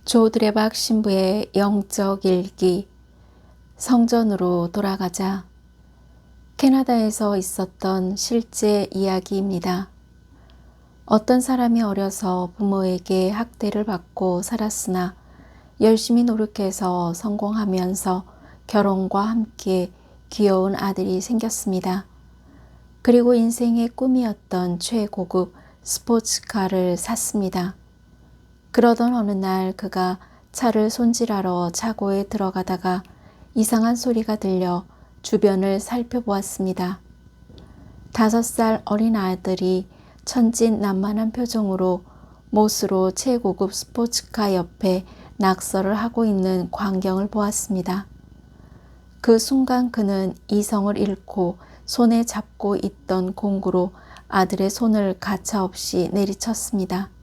조드레박 신부의 영적 일기. 성전으로 돌아가자. 캐나다에서 있었던 실제 이야기입니다. 어떤 사람이 어려서 부모에게 학대를 받고 살았으나 열심히 노력해서 성공하면서 결혼과 함께 귀여운 아들이 생겼습니다. 그리고 인생의 꿈이었던 최고급 스포츠카를 샀습니다. 그러던 어느 날 그가 차를 손질하러 차고에 들어가다가 이상한 소리가 들려 주변을 살펴보았습니다. 5살 어린 아들이 천진난만한 표정으로 못으로 최고급 스포츠카 옆에 낙서를 하고 있는 광경을 보았습니다. 그 순간 그는 이성을 잃고 손에 잡고 있던 공구로 아들의 손을 가차없이 내리쳤습니다.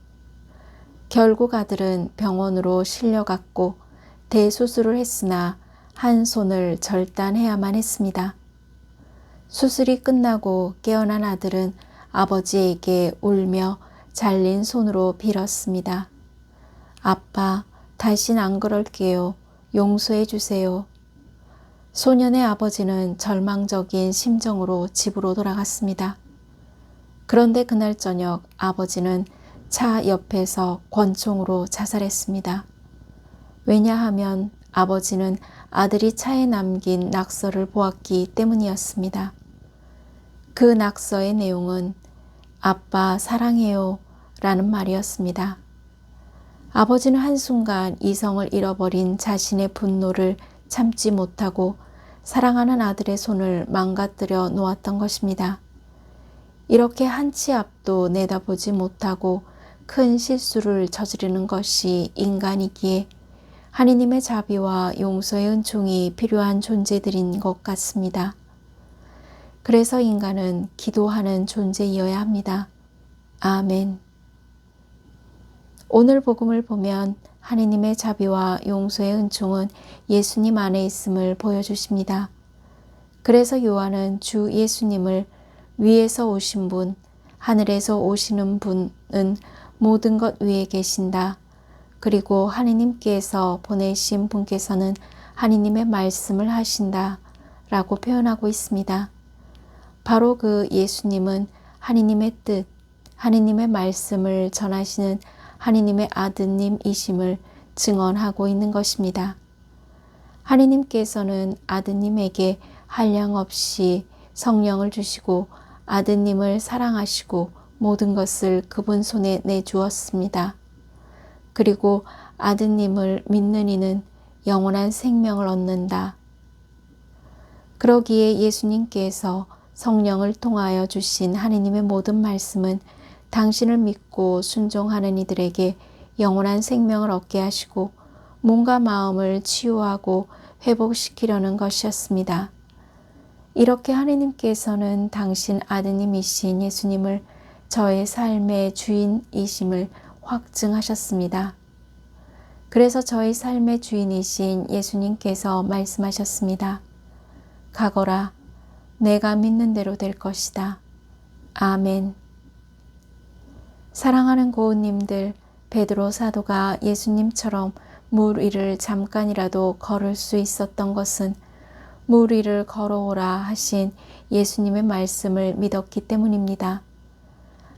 결국 아들은 병원으로 실려갔고 대수술을 했으나 한 손을 절단해야만 했습니다. 수술이 끝나고 깨어난 아들은 아버지에게 울며 잘린 손으로 빌었습니다. 아빠, 다신 안 그럴게요. 용서해 주세요. 소년의 아버지는 절망적인 심정으로 집으로 돌아갔습니다. 그런데 그날 저녁 아버지는 차 옆에서 권총으로 자살했습니다. 왜냐하면 아버지는 아들이 차에 남긴 낙서를 보았기 때문이었습니다. 그 낙서의 내용은 아빠 사랑해요 라는 말이었습니다. 아버지는 한순간 이성을 잃어버린 자신의 분노를 참지 못하고 사랑하는 아들의 손을 망가뜨려 놓았던 것입니다. 이렇게 한 치 앞도 내다보지 못하고 큰 실수를 저지르는 것이 인간이기에 하느님의 자비와 용서의 은총이 필요한 존재들인 것 같습니다. 그래서 인간은 기도하는 존재이어야 합니다. 아멘. 오늘 복음을 보면 하느님의 자비와 용서의 은총은 예수님 안에 있음을 보여주십니다. 그래서 요한은 주 예수님을 위에서 오신 분, 하늘에서 오시는 분은 모든 것 위에 계신다. 그리고 하느님께서 보내신 분께서는 하느님의 말씀을 하신다. 라고 표현하고 있습니다. 바로 그 예수님은 하느님의 뜻, 하느님의 말씀을 전하시는 하느님의 아드님이심을 증언하고 있는 것입니다. 하느님께서는 아드님에게 한량없이 성령을 주시고 아드님을 사랑하시고 모든 것을 그분 손에 내주었습니다. 그리고 아드님을 믿는 이는 영원한 생명을 얻는다. 그러기에 예수님께서 성령을 통하여 주신 하느님의 모든 말씀은 당신을 믿고 순종하는 이들에게 영원한 생명을 얻게 하시고 몸과 마음을 치유하고 회복시키려는 것이었습니다. 이렇게 하느님께서는 당신 아드님이신 예수님을 저의 삶의 주인이심을 확증하셨습니다. 그래서 저의 삶의 주인이신 예수님께서 말씀하셨습니다. 가거라, 내가 믿는 대로 될 것이다. 아멘. 사랑하는 고은님들, 베드로 사도가 예수님처럼 물 위를 잠깐이라도 걸을 수 있었던 것은 물 위를 걸어오라 하신 예수님의 말씀을 믿었기 때문입니다.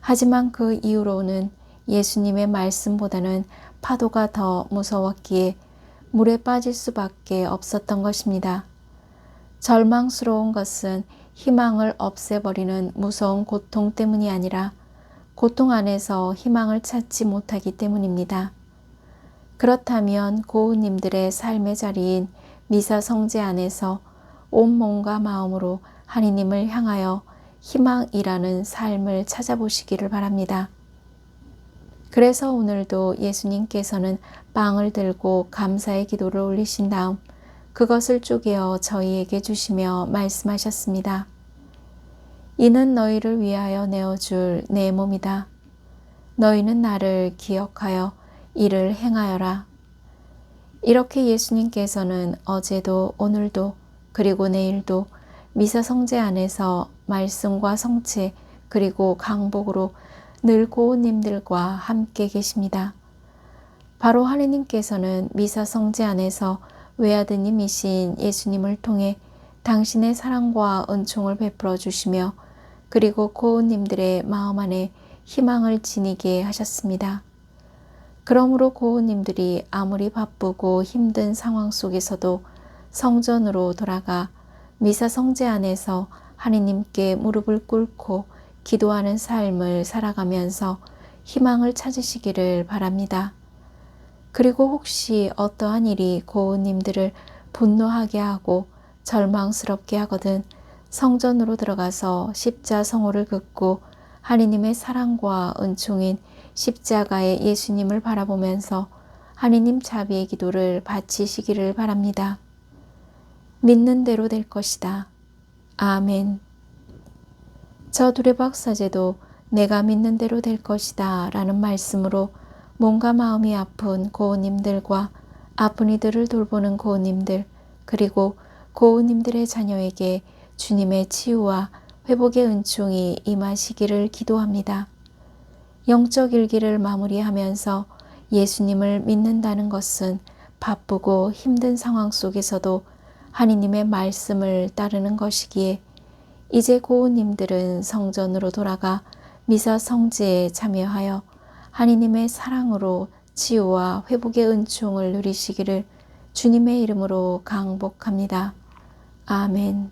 하지만 그 이후로는 예수님의 말씀보다는 파도가 더 무서웠기에 물에 빠질 수밖에 없었던 것입니다. 절망스러운 것은 희망을 없애버리는 무서운 고통 때문이 아니라 고통 안에서 희망을 찾지 못하기 때문입니다. 그렇다면 고은님들의 삶의 자리인 미사 성제 안에서 온 몸과 마음으로 하느님을 향하여 희망이라는 삶을 찾아보시기를 바랍니다. 그래서 오늘도 예수님께서는 빵을 들고 감사의 기도를 올리신 다음 그것을 쪼개어 저희에게 주시며 말씀하셨습니다. 이는 너희를 위하여 내어줄 내 몸이다. 너희는 나를 기억하여 이를 행하여라. 이렇게 예수님께서는 어제도 오늘도 그리고 내일도 미사 성제 안에서 말씀과 성체 그리고 강복으로 늘 고은님들과 함께 계십니다. 바로 하느님께서는 미사 성지 안에서 외아드님이신 예수님을 통해 당신의 사랑과 은총을 베풀어 주시며 그리고 고은님들의 마음 안에 희망을 지니게 하셨습니다. 그러므로 고은님들이 아무리 바쁘고 힘든 상황 속에서도 성전으로 돌아가 미사 성제 안에서 하느님께 무릎을 꿇고 기도하는 삶을 살아가면서 희망을 찾으시기를 바랍니다. 그리고 혹시 어떠한 일이 고은님들을 분노하게 하고 절망스럽게 하거든 성전으로 들어가서 십자성호를 긋고 하느님의 사랑과 은총인 십자가의 예수님을 바라보면서 하느님 자비의 기도를 바치시기를 바랍니다. 믿는 대로 될 것이다. 아멘. 저 두레박사제도 내가 믿는 대로 될 것이다 라는 말씀으로 몸과 마음이 아픈 고은님들과 아픈 이들을 돌보는 고은님들 그리고 고은님들의 자녀에게 주님의 치유와 회복의 은총이 임하시기를 기도합니다. 영적 일기를 마무리하면서 예수님을 믿는다는 것은 바쁘고 힘든 상황 속에서도 하느님의 말씀을 따르는 것이기에 이제 고은님들은 성전으로 돌아가 미사 성지에 참여하여 하느님의 사랑으로 치유와 회복의 은총을 누리시기를 주님의 이름으로 강복합니다. 아멘.